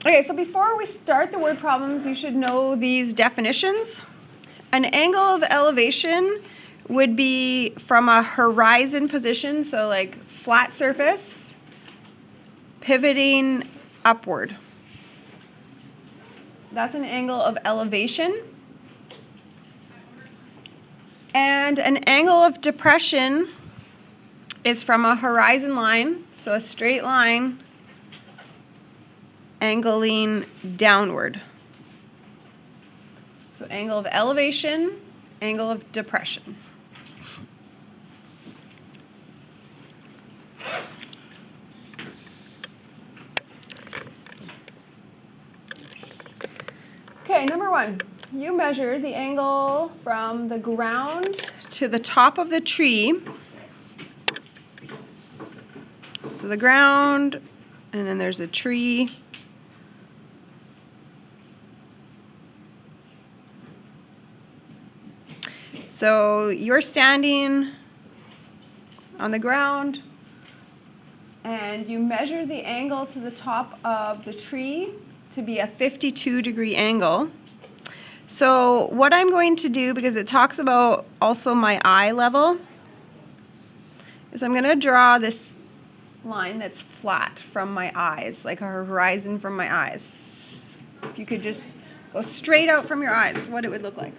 Okay, so before we start the word problems, you should know these definitions. An angle of elevation would be from a horizon position, so like flat surface, pivoting upward. That's an angle of elevation. And an angle of depression is from a horizon line, so a straight line angling downward. So angle of elevation, angle of depression. Okay, number one, you measure the angle from the ground to the top of the tree. So the ground, and then there's a tree. So you're standing on the ground and you measure the angle to the top of the tree to be a 52-degree angle. So what I'm going to do, because it talks about also my eye level, is I'm going to draw this line that's flat from my eyes, like a horizon from my eyes. If you could just go straight out from your eyes, what it would look like.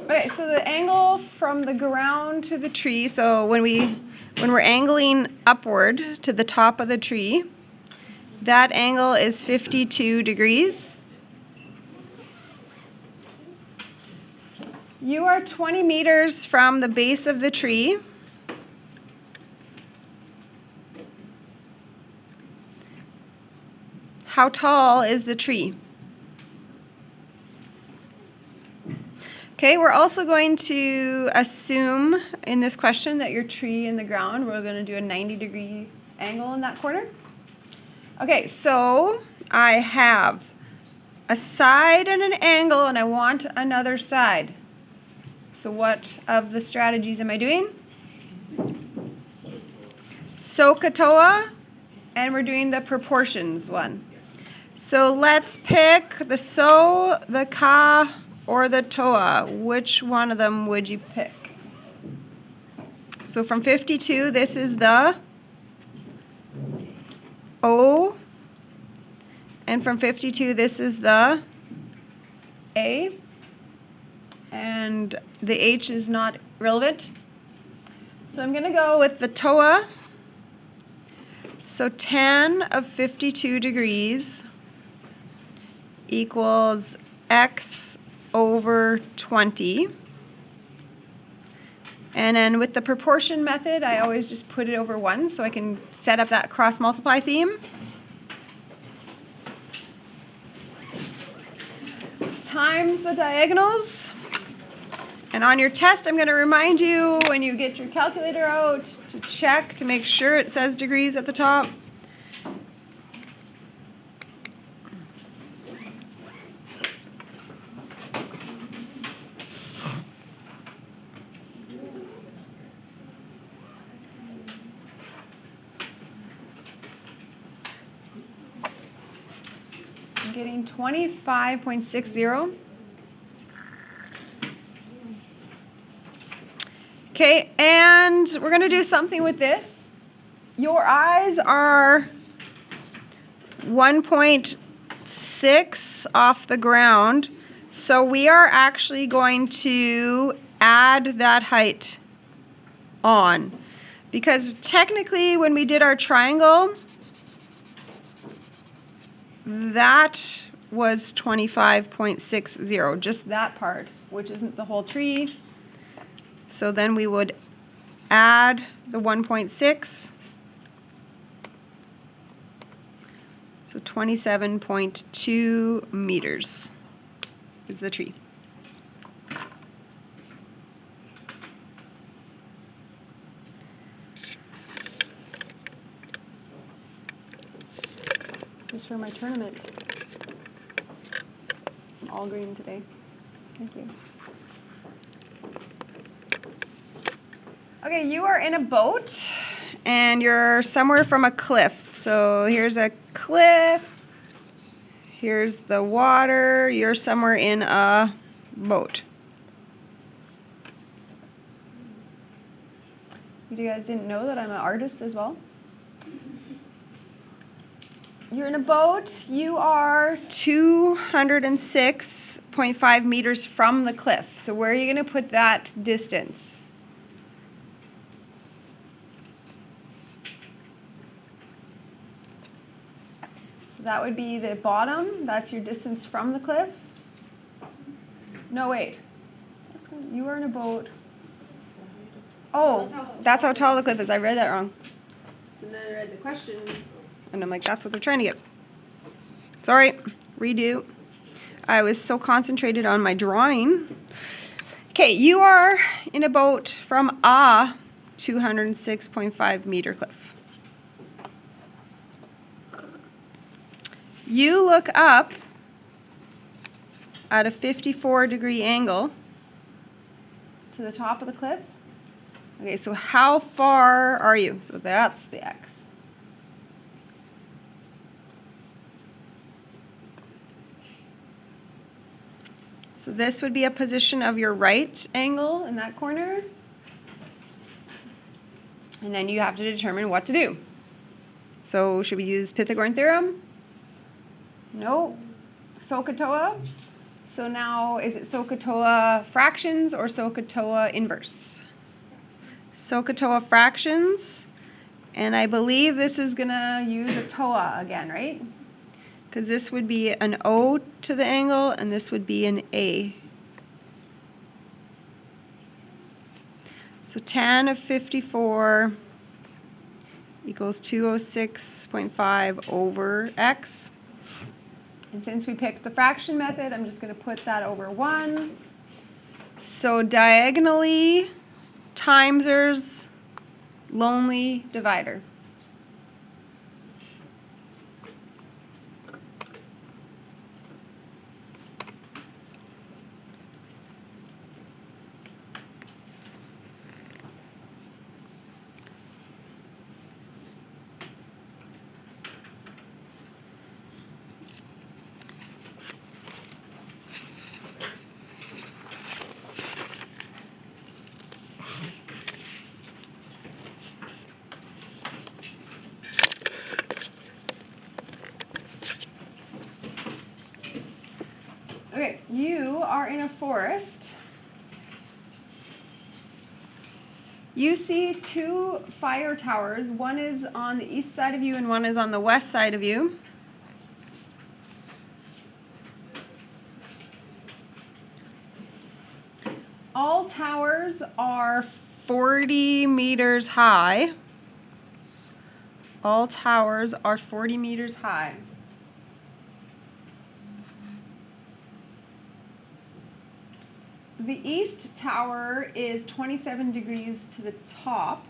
Okay, so the angle from the ground to the tree, so when we're angling upward to the top of the tree, that angle is 52 degrees. You are 20 meters from the base of the tree. How tall is the tree? Okay, we're also going to assume in this question that your tree in the ground, we're going to do a 90-degree angle in that corner. Okay, so I have a side and an angle, and I want another side. So what of the strategies am I doing? SOHCAHTOA, and we're doing the proportions one. So let's pick the SO, the CA, or the TOA. Which one of them would you pick? So from 52, this is the O, and from 52, this is the A, and the H is not relevant. So I'm going to go with the TOA. So tan of 52 degrees equals x over 20. And then with the proportion method, I always just put it over 1 so I can set up that cross multiply theme. Times the diagonals. And on your test, I'm going to remind you when you get your calculator out to check to make sure it says degrees at the top. I'm getting 25.60. Okay, and we're going to do something with this. Your eyes are 1.6 off the ground, so we are actually going to add that height on. Because technically when we did our triangle, that was 25.60, just that part, which isn't the whole tree. So then we would add the 1.6, so 27.2 meters is the tree. Just for my tournament. I'm all green today. Thank you. Okay, you are in a boat and you're somewhere from a cliff. So here's a cliff, here's the water, you're somewhere in a boat. You guys didn't know that I'm an artist as well? You're in a boat, you are 206.5 meters from the cliff. So where are you going to put that distance? That would be the bottom. That's your distance from the cliff. No, wait. You are in a boat. Oh, that's how tall the cliff is. I read that wrong. And then I read the question, and I'm like, that's what they're trying to get. Sorry, redo. I was so concentrated on my drawing. Okay, you are in a boat from a 206.5 meter cliff. You look up at a 54-degree angle to the top of the cliff. Okay, so how far are you? So that's the x. So this would be a position of your right angle in that corner. And then you have to determine what to do. So should we use Pythagorean theorem? No. SOHCAHTOA. So now, is it SOHCAHTOA fractions or SOHCAHTOA inverse? SOHCAHTOA fractions. And I believe this is going to use a TOA again, right? Because this would be an O to the angle, and this would be an A. So tan of 54 equals 206.5 over x. And since we picked the fraction method, I'm just going to put that over 1. So diagonally, timesers, lonely divider. Okay, you are in a forest. You see two fire towers. One is on the east side of you and one is on the west side of you. All towers are 40 meters high. All towers are 40 meters high. The east tower is 27 degrees to the top.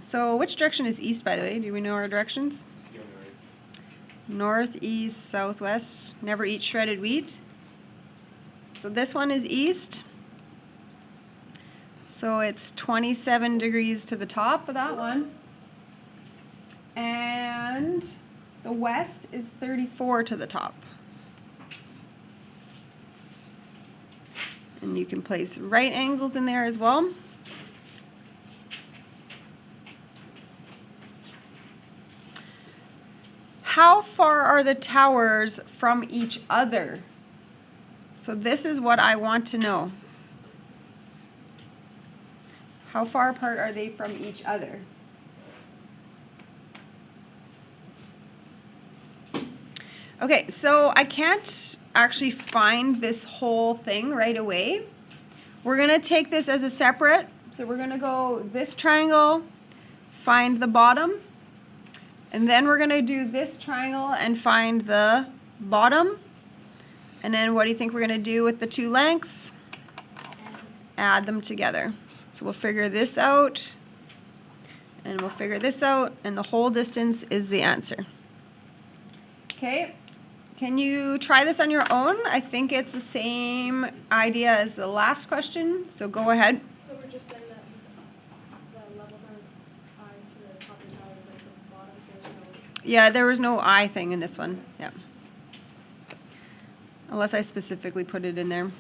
So which direction is east, by the way? Do we know our directions? North, east, southwest. Never eat shredded wheat. So this one is east. So it's 27 degrees to the top of that one. And the west is 34 to the top. And you can place right angles in there as well. How far are the towers from each other? So this is what I want to know. How far apart are they from each other? Okay, so I can't actually find this whole thing right away. We're going to take this as a separate. So we're going to go this triangle, find the bottom, and then we're going to do this triangle and find the bottom. And then what do you think we're going to do with the two lengths? Add them together. So we'll figure this out, and we'll figure this out, and the whole distance is the answer. Okay. Can you try this on your own? I think it's the same idea as the last question, so go ahead. So we're just Yeah, there was no I thing in this one. Yeah. Unless I specifically put it in there.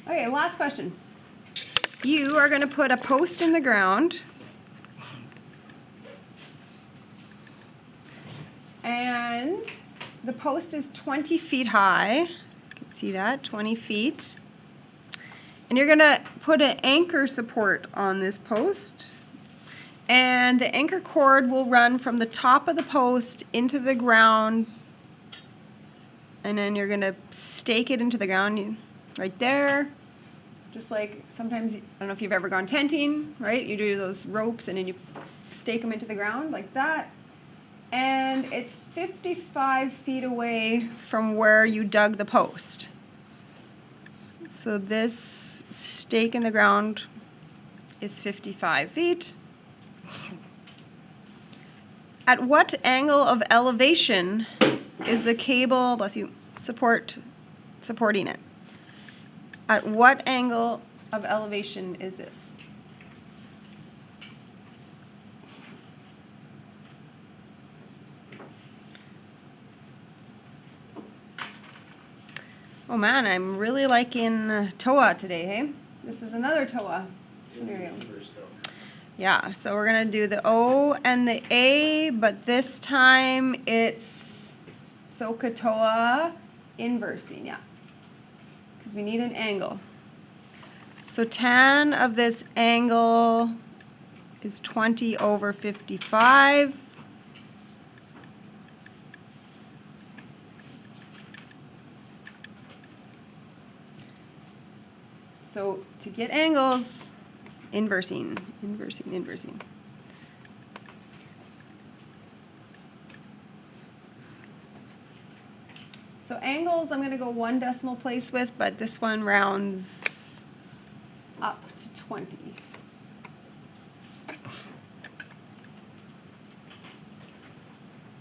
Okay, last question. You are going to put a post in the ground, and the post is 20 feet high. You can see that, 20 feet. And you're going to put an anchor support on this post, and the anchor cord will run from the top of the post into the ground, and then you're going to stake it into the ground right there. Just like sometimes, I don't know if you've ever gone tenting, right? You do those ropes and then you stake them into the ground like that. And it's 55 feet away from where you dug the post. So this stake in the ground is 55 feet. At what angle of elevation is the cable, bless you, supporting it? At what angle of elevation is this? Oh man, I'm really liking TOA today, hey? This is another TOA scenario. Yeah, so we're gonna do the O and the A, but this time it's SOHCAHTOA inversing, yeah. Because we need an angle. So tan of this angle is 20 over 55. So to get angles, inversing. So angles, I'm going to go 1 decimal place with, but this one rounds up to 20.